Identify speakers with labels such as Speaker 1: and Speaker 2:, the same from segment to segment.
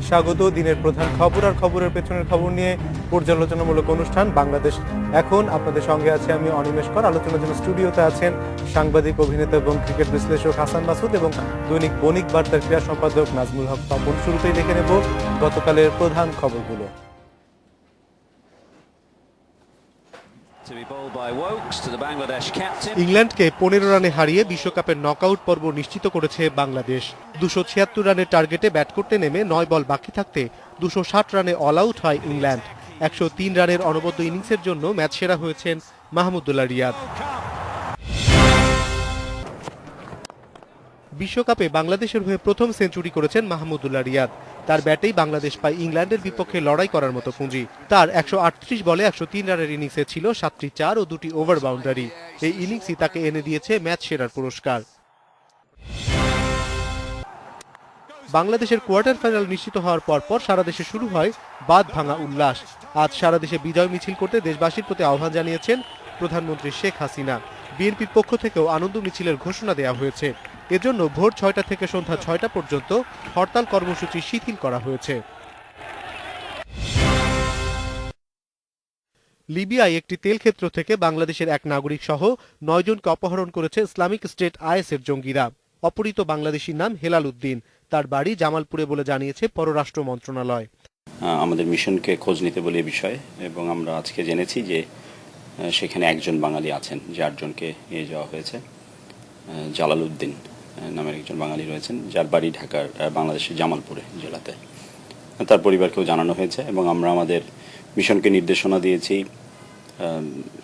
Speaker 1: স্বাগত। দিনের প্রধান খবর আর খবরের পেছনের খবর নিয়ে পর্যালোচনামূলক অনুষ্ঠান বাংলাদেশ এখন। আপনাদের সঙ্গে আছে আমি অনিমেষ কর। আলোচনার জন্য স্টুডিওতে আছেন সাংবাদিক, অভিনেতা এবং ক্রিকেট বিশ্লেষক হাসান মাসুদ এবং দৈনিক বণিক বার্তার ক্রীড়া সম্পাদক নাজমুল হক তপন। শুরুতেই দেখে নেব গতকালের প্রধান খবরগুলো। ইংল্যান্ডকে 15 রানে হারিয়ে বিশ্বকাপের নকআউট পর্ব নিশ্চিত করেছে বাংলাদেশ। 276 রানের টার্গেটে ব্যাট করতে নেমে 9 বল বাকি থাকতে 260 রানে অল আউট হয় ইংল্যান্ড। 103 রানের অনবদ্য ইনিংসের জন্য ম্যাচ সেরা হয়েছেন মাহমুদুল্লাহ রিয়াদ। বিশ্বকাপে বাংলাদেশের হয়ে প্রথম সেঞ্চুরি করেছেন মাহমুদুল্লাহ রিয়াদ। তার ব্যাটেই বাংলাদেশ পায় ইংল্যান্ডের বিপক্ষে লড়াই করার মতো পুঁজি। তার 138 বলে 103 রানের ইনিংসে ছিল 7টি 4 ও 2টি ওভার বাউন্ডারি। এই ইনিংসই তাকে এনে দিয়েছে ম্যাচ সেরার পুরস্কার। বাংলাদেশের কোয়ার্টার ফাইনাল নিশ্চিত হওয়ার পরপর সারা দেশে শুরু হয় বাঁধ ভাঙা উল্লাস। আজ সারা দেশে বিজয় মিছিল করতে দেশবাসীর প্রতি আহ্বান জানিয়েছেন প্রধানমন্ত্রী শেখ হাসিনা। বিএনপির পক্ষ থেকেও আনন্দ মিছিলের ঘোষণা দেওয়া হয়েছে। এজন্য ভোর 6টা থেকে সন্ধ্যা 6টা পর্যন্ত হরতাল কর্মসূচি শিথিল করা হয়েছে। লিবিয়ায় একটি তেল ক্ষেত্র থেকে বাংলাদেশের এক নাগরিক সহ 9 জনকে অপহরণ করেছে ইসলামিক স্টেট আইএসের জঙ্গিরা। অপহৃত বাংলাদেশির নাম হেলাল উদ্দিন। তার বাড়ি জামালপুরে বলে জানিয়েছে পররাষ্ট্র মন্ত্রণালয়।
Speaker 2: আমাদের মিশনকে খোঁজ নিতে বলে বিষয়, এবং আমরা আজকে জেনেছি যে সেখানে একজন বাঙালি আছেন, যে 8 জনকে নিয়ে যাওয়া হয়েছে। জালাল উদ্দিন নামের একজন বাঙালি রয়েছেন, যার বাড়ি ঢাকার বাংলাদেশের জামালপুরে জেলাতে। তার পরিবারকেও জানানো হয়েছে, এবং আমরা আমাদের মিশনকে নির্দেশনা দিয়েছি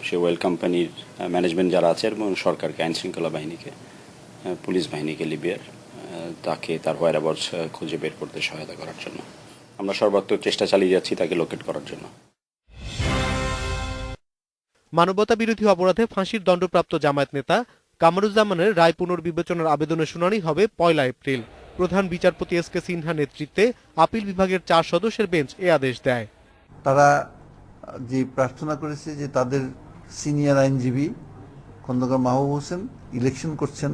Speaker 2: সে ওয়েল কোম্পানির ম্যানেজমেন্ট যারা আছে এবং সরকারকে, আইন শৃঙ্খলা বাহিনীকে, পুলিশ বাহিনীকে লিবিয়ার তাকে তার হোয়ারঅ্যাবাউটস খুঁজে বের করতে সহায়তা করার জন্য আমরা সর্বাত্মক চেষ্টা চালিয়ে যাচ্ছি তাকে লোকেট করার জন্য।
Speaker 1: মানবতা বিরোধী অপরাধে ফাঁসির দণ্ডপ্রাপ্ত জামায়াত নেতা কামরুজ্জামানের রায় পুনর্বিবেচনার আবেদনের শুনানি হবে 1 এপ্রিল। প্রধান বিচারপতি এস.কে সিনহা নেতৃত্বে আপিল বিভাগের 4 সদস্যের বেঞ্চ এ আদেশ দেয়।
Speaker 3: তারা যে প্রার্থনা করেছে যে তাদের সিনিয়র আইনজীবী খন্দকার মাহবুব হোসেন ইলেকশন করছেন,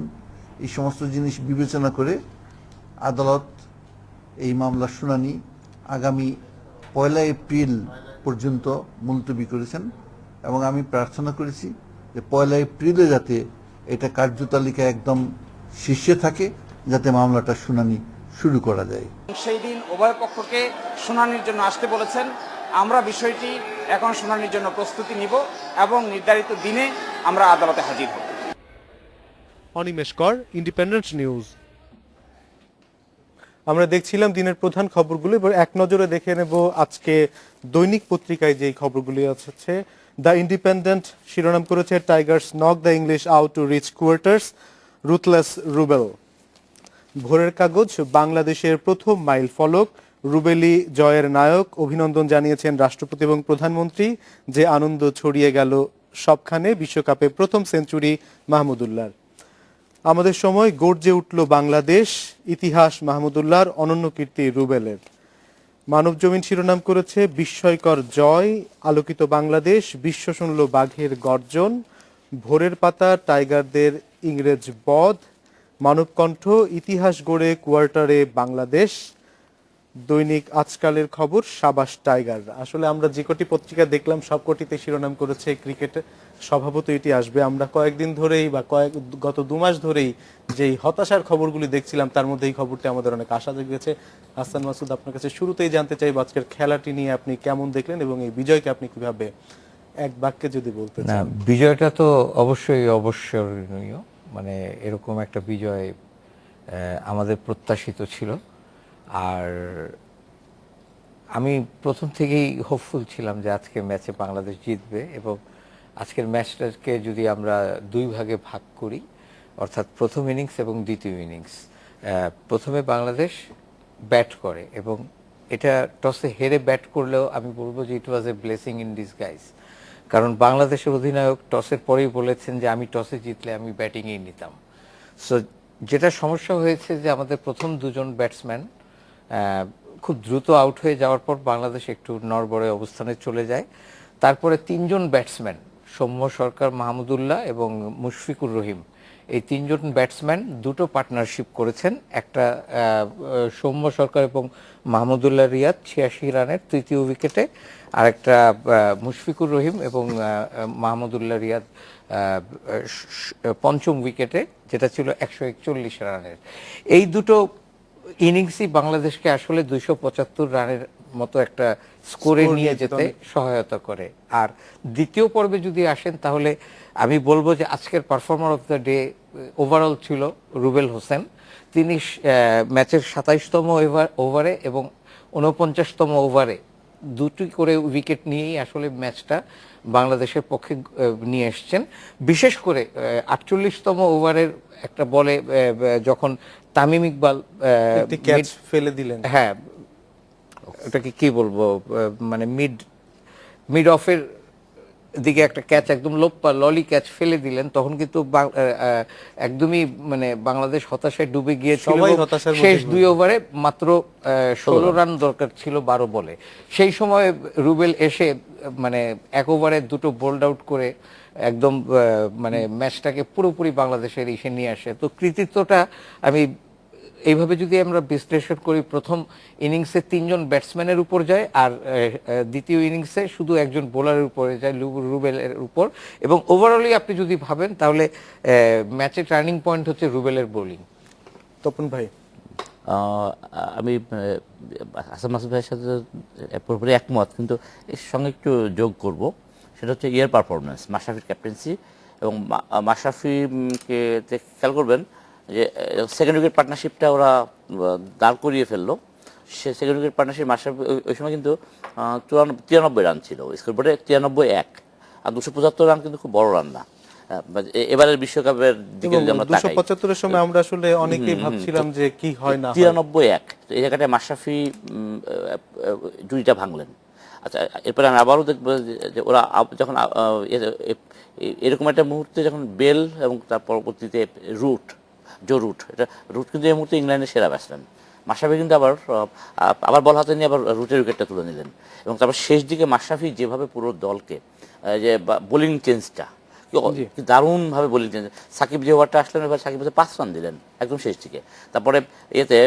Speaker 3: এই সমস্ত জিনিস বিবেচনা করে আদালত এই মামলার শুনানি আগামী 1 এপ্রিল পর্যন্ত মুলতবি করেছেন, এবং আমি প্রার্থনা করেছি যে 1 এপ্রিলে যাতে এটা কার্যতালিকায় একদম শীর্ষে থাকে, যাতে মামলাটার শুনানি শুরু করা যায়।
Speaker 4: সেই দিন উভয় পক্ষকে শুনানির জন্য আসতে বলেছেন। আমরা বিষয়টি এখন শুনানির জন্য প্রস্তুতি নিব এবং নির্ধারিত দিনে আমরা আদালতে হাজির হব।
Speaker 1: অনিমেষ কর, ইন্ডিপেন্ডেন্ট নিউজ। আমরা দেখছিলাম দিনের প্রধান খবরগুলো। এবার এক নজরে দেখে নেব আজকে দৈনিক পত্রিকায় যে খবরগুলি আছে। দ্য ইন্ডিপেন্ডেন্ট শিরোনাম করেছে Tigers knock the English out to reach quarters, ruthless Rubel. ভোরের কাগজ বাংলাদেশের প্রথম মাইল ফলক, রুবেলি জয়ের নায়ক। অভিনন্দন জানিয়েছেন রাষ্ট্রপতি এবং প্রধানমন্ত্রী। যে আনন্দ ছড়িয়ে গেল সবখানে, বিশ্বকাপে প্রথম সেঞ্চুরি মাহমুদুল্লাহর। আমাদের সময় গর্জে উঠল বাংলাদেশ, ইতিহাস মাহমুদুল্লাহর, অনন্য কীর্তি রুবেলের। মানবজমিন শিরোনাম করেছে বিস্ময়কর জয়, আলোকিত বাংলাদেশ, বিশ্ব শুনল বাঘের গর্জন। ভোরের পাতা টাইগারদের ইংরেজ বধ। মানবকণ্ঠ ইতিহাস গড়ে কোয়ার্টারে বাংলাদেশ। দৈনিক আজকালের খবর সাবাস টাইগার। আসলে আমরা যে কটি পত্রিকা দেখলাম সবকটিতে শিরোনাম করেছে ক্রিকেট। স্বভাবত এটি আসবে। আমরা কয়েকদিন ধরেই বা গত 2 মাস ধরেই যেই হতাশার খবরগুলি দেখছিলাম তার মধ্যে এই খবরটি আমাদের অনেক আশা জেগেছে। হাসান মাসুদ, আপনার কাছে শুরুতেই জানতে চাই আজকের খেলাটি নিয়ে আপনি কেমন দেখলেন এবং এই বিজয়কে আপনি কিভাবে এক বাক্যে যদি বলতে চান।
Speaker 5: বিজয়টা তো অবশ্যই অবশ্যই, মানে এরকম একটা বিজয় আমাদের প্রত্যাশিত ছিল। আর আমি প্রথম থেকেই হোপফুল ছিলাম যে আজকের ম্যাচে বাংলাদেশ জিতবে, এবং আজকের ম্যাচটাকে যদি আমরা 2 ভাগে ভাগ করি, অর্থাৎ প্রথম ইনিংস এবং দ্বিতীয় ইনিংস। প্রথমে বাংলাদেশ ব্যাট করে, এবং এটা টসে হেরে ব্যাট করলেও আমি বলবো যে ইট ওয়াজ এ ব্লেসিং ইন ডিসগাইজ। কারণ বাংলাদেশের অধিনায়ক টসের পরেই বলেছেন যে আমি টসে জিতলে আমি ব্যাটিংয়েই নিতাম। সো যেটা সমস্যা হয়েছে যে আমাদের প্রথম 2 জন ব্যাটসম্যান খুব দ্রুত আউট হয়ে যাওয়ার পর বাংলাদেশ একটু নড়বড়ে অবস্থানে চলে যায়। তারপরে 3 জন ব্যাটসম্যান সৌম্য সরকার, মাহমুদুল্লাহ এবং মুশফিকুর রহিম, এই তিনজন ব্যাটসম্যান দুটো পার্টনারশিপ করেছেন, একটা সৌম্য সরকার এবং মাহমুদুল্লাহ রিয়াদ 86 রানের তৃতীয় উইকেটে, আর একটা মুশফিকুর রহিম এবং মাহমুদুল্লাহ রিয়াদ পঞ্চম উইকেটে, যেটা ছিল 141 রানের। এই দুটো ইনিংসই বাংলাদেশকে আসলে 275 রানের মতো একটা স্কোরে নিয়ে যেতে সহায়তা করে। আর দ্বিতীয় পর্বে যদি আসেন তাহলে আমি বলবো যে আজকের performer of the day overall ছিল রুবেল হোসেন। তিনি ম্যাচের 27তম ওভারে এবং 49তম ওভারে দুটি করে উইকেট নিয়েই আসলে ম্যাচটা বাংলাদেশের পক্ষে নিয়ে এসছেন। বিশেষ করে 48তম ওভারের একটা বলে যখন তামিম ইকবাল
Speaker 1: একটি ক্যাচ ফেলে দিলেন,
Speaker 5: হ্যাঁ ওটাকে কি বলবো, মানে মিড অফের দিকে একটা ক্যাচ, একদম ললি ক্যাচ ফেলে দিলেন, তখন কিন্তু একদমই মানে বাংলাদেশ হতাশায় ডুবে গিয়েছিল।
Speaker 1: সবাই হতাশার মধ্যে
Speaker 5: শেষ 2 ওভারে মাত্র 16 রান দরকার ছিল 12 বলে। সেই সময় রুবেল এসে মানে 1 ওভারে 2টো বোল্ড আউট করে একদম মানে ম্যাচটাকে পুরোপুরি বাংলাদেশের ইসে নিয়ে আসে। তো কৃতিত্বটা আমি এইভাবে যদি আমরা বিশ্লেষণ করি, প্রথম ইনিংসে 3জন ব্যাটসম্যানের উপর যায়, আর দ্বিতীয় ইনিংসে শুধু একজন বোলারের উপরে যায়, রুবেলের উপর। এবং ওভারঅলি আপনি যদি ভাবেন তাহলে ম্যাচের টার্নিং পয়েন্ট হচ্ছে রুবেলের বোলিং।
Speaker 1: তপন ভাই।
Speaker 6: আমি হাসান মাসুদ ভাইয়ের সাথে পুরোপুরি একমত, কিন্তু এর সঙ্গে একটু যোগ করব, সেটা হচ্ছে ইয়ার পারফরমেন্স, মাশরাফির ক্যাপ্টেন্সি। এবং মাশরাফিকে খেয়াল করবেন যে সেকেন্ড উইকেট পার্টনারশিপটা ওরা দাঁড় করিয়ে ফেললো। সে সেকেন্ড উইকেট পার্টনারশিপ মাশরাফি ওই সময় কিন্তু 93 রান ছিল স্কোরবোর্ডে, 93-1, আর 275 রান কিন্তু খুব বড় রান না। এবারের বিশ্বকাপের দিকে যদি আমরা তাকাই,
Speaker 1: 275 এর সময় আমরা আসলে অনেকেই ভাবছিলাম যে কি হয় না
Speaker 6: 93-1, তো এই জায়গাটায় মাশরাফি জুড়িটা ভাঙলেন। আচ্ছা, এরপরে আমি আবারও দেখবো যে ওরা যখন এরকম একটা মুহূর্তে যখন বেল এবং তার পরবর্তীতে রুট এটা রুট কিন্তু এই মুহূর্তে ইংল্যান্ডের সেরা ব্যাটসম্যান। মাশরাফি কিন্তু আবার বল হাতে নিয়ে আবার রুটের উইকেটটা তুলে নিলেন। এবং তারপর শেষ দিকে মাশরাফি যেভাবে পুরো দলকে যে বোলিং চেঞ্জটা দারুণভাবে বোলিং চেঞ্জ, সাকিব যে ওভারটা আসলেন এবার সাকিব 5 রান দিলেন একদম শেষ দিকে। তারপরে এতে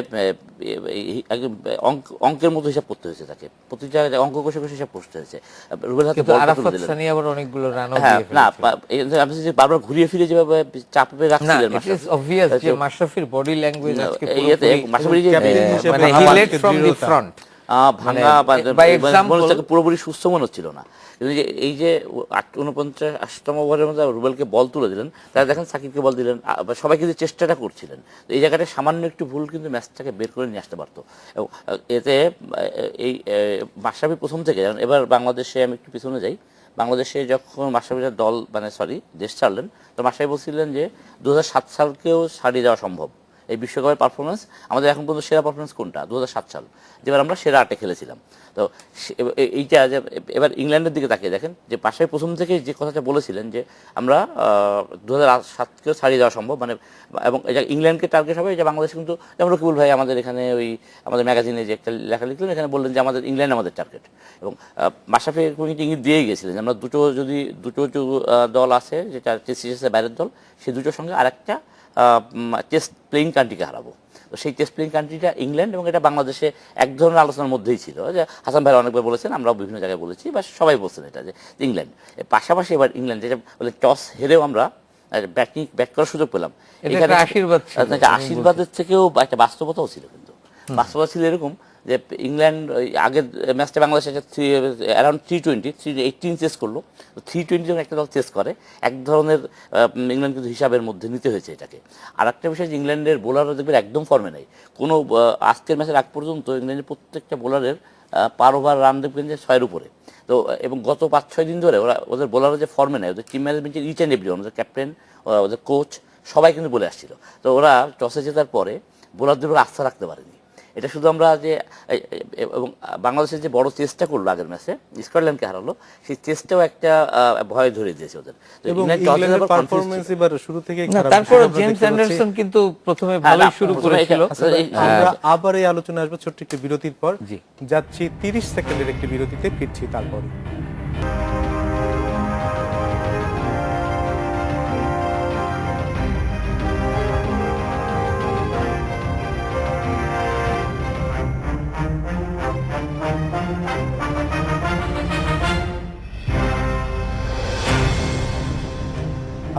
Speaker 6: অঙ্কের মতো হিসাব করতে হয়েছে, তাকে প্রতিটা অঙ্ক কষে কষে হিসাব করতে হয়েছে। রুবেল হাতে
Speaker 5: আরাফাত সানি আবার অনেকগুলো রানও
Speaker 6: হ্যাঁ
Speaker 5: দিয়ে
Speaker 6: না, আপনি যে বারবার ঘুরিয়ে ফিরে যেভাবে চাপে রাখছিলেন
Speaker 5: অবভিয়াস যে মাশরাফির বডি ল্যাঙ্গুয়েজ আজকে
Speaker 6: এতে মাশরাফি
Speaker 5: মানে হি লেড ফ্রম দি ফ্রন্ট
Speaker 6: ভাঙা পুরোপুরি সুস্থ মনে হচ্ছিল না। কিন্তু এই যে 49তম ওভারের মধ্যে রুবেলকে বল তুলে দিলেন, তারা দেখেন সাকিবকে বল দিলেন, সবাই কিন্তু চেষ্টাটা করছিলেন। তো এই জায়গাটায় সামান্য একটু ভুল কিন্তু ম্যাচটাকে বের করে নিয়ে আসতে পারতো। এবং এতে এই মাশরাফি প্রথম থেকে, এবার বাংলাদেশে আমি একটু পিছনে যাই, বাংলাদেশে যখন মাশরাফির দল দেশ ছাড়লেন, তো মাশরাফি বলছিলেন যে 2007 সালকেও ছাড়িয়ে যাওয়া সম্ভব। এই বিশ্বকাপের পারফরমেন্স আমাদের এখন পর্যন্ত সেরা পারফরমেন্স কোনটা? 2007 সাল, যেবার আমরা সেরা 8-এ খেলেছিলাম। তো এইটা যে এবার ইংল্যান্ডের দিকে তাকিয়ে দেখেন যে পাশে প্রথম থেকে যে কথাটা বলেছিলেন যে আমরা 2007কেও ছাড়িয়ে যাওয়া সম্ভব, মানে এবং এটা ইংল্যান্ডকে টার্গেট হবে। যে বাংলাদেশ কিন্তু যেমন রকিবুল ভাই আমাদের এখানে ওই আমাদের ম্যাগাজিনে যে একটা লেখা লিখলেন, এখানে বললেন যে আমাদের ইংল্যান্ড আমাদের টার্গেট। এবং মাশরাফি ইঙ্গিত দিয়েই গেছিলেন যে আমরা দুটো দল আছে যেটা সিরিজের বাইরের দল, সেই দুটোর সঙ্গে আরেকটা টেস্ট প্লেইং কান্ট্রিকে হারাবো। তো সেই টেস্ট প্লেইং কান্ট্রিটা ইংল্যান্ড, এবং এটা বাংলাদেশে এক ধরনের আলোচনার মধ্যেই ছিল, যে হাসান ভাই অনেকবার বলেছেন, আমরাও বিভিন্ন জায়গায় বলেছি, বা সবাই বলছেন এটা যে ইংল্যান্ড। পাশাপাশি এবার ইংল্যান্ড যেটা বলে টস হেরেও আমরা ব্যাট করার সুযোগ পেলাম, এখানে আশীর্বাদের থেকেও একটা বাস্তবতাও ছিল। কিন্তু বাস্তবতা ছিল এরকম যে ইংল্যান্ড আগের ম্যাচটা বাংলাদেশ অ্যারাউন্ড 318 চেস করলো। 320 যখন একটা দল চেস করে, এক ধরনের ইংল্যান্ড কিন্তু হিসাবের মধ্যে নিতে হয়েছে এটাকে। আর একটা বিষয়, ইংল্যান্ডের বোলাররা দেখবেন একদম ফর্মে নেই। কোনো আজকের ম্যাচের আগ পর্যন্ত ইংল্যান্ডের প্রত্যেকটা বোলারের পার ওভার রান দেখবেন যে 6-এর উপরে। তো এবং গত 5-6 দিন ধরে ওদের বোলাররা যে ফর্মে নেয়, ওদের টিম ম্যানেজমেন্টের ইচ অ্যান্ড এভরিওয়ান, ওদের ক্যাপ্টেন, ওদের কোচ, সবাই কিন্তু বলে আসছিল। তো ওরা টসে জেতার পরে বোলারদের উপর আস্থা রাখতে পারেনি। এটা শুধু আমরা যে এবং বাংলাদেশের যে বড় চেষ্টা করলো আগের ম্যাচে স্কটল্যান্ডকে হারালো, সেই চেষ্টাও একটা ভয় ধরে দিয়েছে ওদের।
Speaker 1: এবং ইংল্যান্ডের পারফরম্যান্স এবার শুরু থেকেই খারাপ।
Speaker 5: তারপর জেমস অ্যান্ডারসন কিন্তু প্রথমে ভালোই শুরু করেছিল।
Speaker 1: আমরা আবার এই আলোচনা আসবো ছোট্ট একটি বিরতির পর। যাচ্ছি 30 সেকেন্ডের একটি বিরতিতে, ফিরছি তারপর।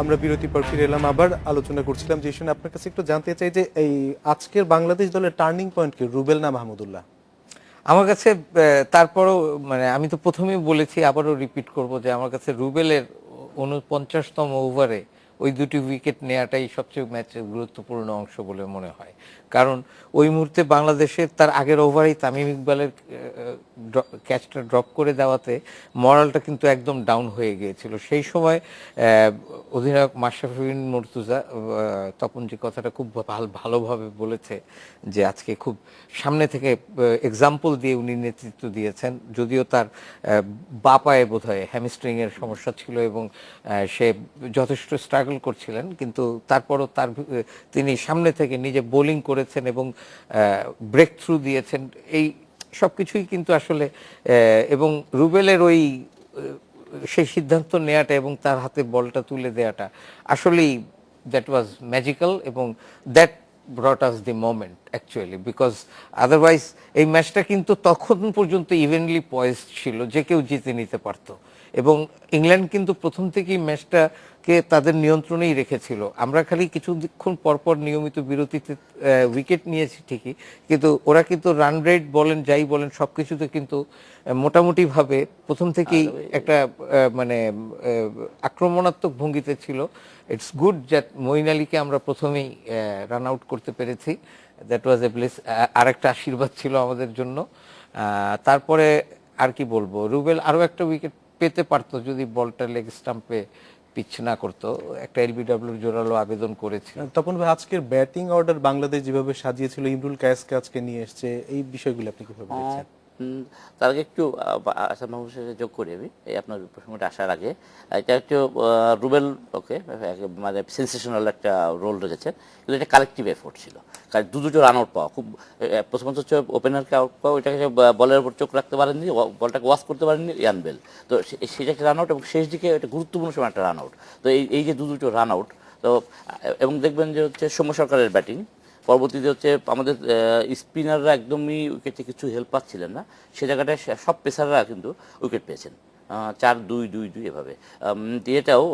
Speaker 1: আমরা বিরতি পর ফিরে এলাম, আবার আলোচনা করছিলাম যে শুনে আপনার কাছে একটু জানতে চাই যে এই আজকের বাংলাদেশ দলের টার্নিং পয়েন্ট কি, রুবেল না মাহমুদুল্লাহ?
Speaker 5: আমার কাছে তারপরও মানে আমি তো প্রথমেই বলেছি, আবারও রিপিট করব যে আমার কাছে রুবেলের 49তম ওভারে ওই দুটি উইকেট নেওয়াটাই সবচেয়ে ম্যাচের গুরুত্বপূর্ণ অংশ বলে মনে হয়। কারণ ওই মুহূর্তে বাংলাদেশের তার আগের ওভারেই তামিম ইকবালের ক্যাচটা ড্রপ করে দেওয়াতে মরালটা কিন্তু একদম ডাউন হয়ে গিয়েছিল। সেই সময় অধিনায়ক মাশরাফি বিন মুর্তজা, তপন যে কথাটা খুব ভালোভাবে বলেছে যে আজকে খুব সামনে থেকে এক্সাম্পল দিয়ে উনি নেতৃত্ব দিয়েছেন। যদিও তার বা পায়ে বোধহয় হ্যামস্ট্রিং এর সমস্যা ছিল এবং সে যথেষ্ট স্ট্রাগল করছিলেন, কিন্তু তারপরও তিনি সামনে থেকে নিজে বোলিং করেছেন এবং ব্রেক থ্রু দিয়েছেন। এই সবকিছুই কিন্তু আসলে এবং রুবেলের ওই সেই সিদ্ধান্ত নেওয়াটা এবং তার হাতে বলটা তুলে দেওয়াটা আসলেই দ্যাট ওয়াজ ম্যাজিক্যাল, এবং that brought us the moment actually, because otherwise এই ম্যাচটা কিন্তু তখন পর্যন্ত ইভেনলি পয়েজড ছিল, যে কেউ জিতে নিতে পারত। এবং ইংল্যান্ড কিন্তু প্রথম থেকেই ম্যাচটাকে তাদের নিয়ন্ত্রণেই রেখেছিল। আমরা খালি কিছুক্ষণ পরপর নিয়মিত বিরতিতে উইকেট নিয়েছি ঠিকই, কিন্তু ওরা কিন্তু রান রেট বলেন যাই বলেন সবকিছুতে কিন্তু মোটামুটিভাবে প্রথম থেকেই একটা মানে আক্রমণাত্মক ভঙ্গিতে ছিল। ইটস গুড দ্যাট মঈন আলীকে আমরা প্রথমেই রান আউট করতে পেরেছি। দ্যাট ওয়াজ এ ব্লেস, আরেকটা আশীর্বাদ ছিল আমাদের জন্য। তারপরে আর কি বলবো, রুবেল আরও একটা উইকেট পেতে পারতো যদি বলটা লেগ স্টাম্পে পিচ না করতো। একটা এলবিডব্লিউর জোরালো আবেদন করেছে।
Speaker 1: তপন ভাই, আজকের ব্যাটিং অর্ডার বাংলাদেশ যেভাবে সাজিয়েছিল, ইমরুল কায়েসকে আজকে নিয়ে এসছে, এই বিষয়গুলো আপনি কিভাবে দেখছেন?
Speaker 6: তার আগে একটু আসাদ মাহমুদ সাথে যোগ করি আমি, এই আপনার প্রসঙ্গটা আসার আগে। এটা একটু রুবেল ওকে মানে সেন্সেশনাল একটা রোল রেখেছে, কিন্তু এটা কালেকটিভ এফোর্ট ছিল। কারণ দুটো রান আউট পাওয়া খুব, প্রথমত হচ্ছে ওপেনারকে আউট পাওয়া, ওইটাকে বলের উপর চোখ রাখতে পারেননি, বলটাকে ওয়াশ করতে পারেননি ইয়ান বেল, তো সেটা একটা রান আউট, এবং শেষ দিকে একটা গুরুত্বপূর্ণ সময় একটা রান আউট। তো এই যে দুটো রান আউট, তো এবং দেখবেন যে হচ্ছে সৌম্য সরকারের ব্যাটিং, পরবর্তীতে হচ্ছে আমাদের স্পিনাররা একদমই উইকেটে কিছু হেল্প পাচ্ছিলেন না, সে জায়গাটায় সব পেসাররা কিন্তু উইকেট পেয়েছেন 4-2-2-2 এভাবে। এটাও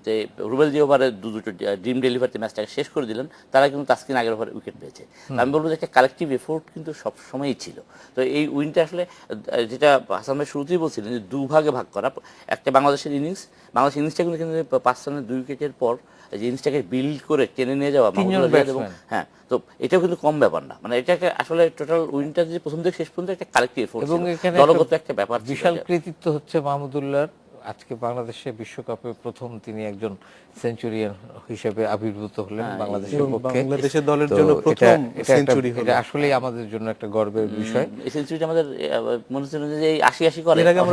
Speaker 6: যে রুবেল যে ওভারে দুটো ড্রিম ডেলিভারিতে ম্যাচটাকে শেষ করে দিলেন, তারা কিন্তু তাসকিন আগের ওভারে উইকেট পেয়েছে। আমি বলবো যে একটা কালেকটিভ এফোর্ট কিন্তু সব সময়ই ছিল। তো এই উইনটা আসলে যেটা হাসান ভাই শুরুতেই বলছিলেন যে দুভাগে ভাগ করা, একটা বাংলাদেশের ইনিংসটা কিন্তু 5 রানের 2 উইকেটের পর যে জিনিসটাকে বিল্ড করে টেনে নিয়ে যাওয়া, এবং হ্যাঁ, তো এটাও কিন্তু কম ব্যাপার না। মানে এটাকে আসলে টোটাল উইনটা যে প্রথম থেকে শেষ পর্যন্ত একটা কালেক্টিভ এফোর্ট
Speaker 5: এবং এখানে
Speaker 6: দলগত একটা ব্যাপার,
Speaker 5: বিশাল কৃতিত্ব হচ্ছে মাহমুদুল্লাহর। আজকে বাংলাদেশে বিশ্বকাপে প্রথম তিনি একজন সেঞ্চুরিয়ান হিসেবে আবির্ভূত হলেন বাংলাদেশের পক্ষে।
Speaker 1: বাংলাদেশের দলের জন্য প্রথম সেঞ্চুরি হলো,
Speaker 5: এটা আসলেই আমাদের জন্য একটা গর্বের বিষয়।
Speaker 6: এই সেঞ্চুরিটা আমাদের মনে হচ্ছে যে 80-80 করে।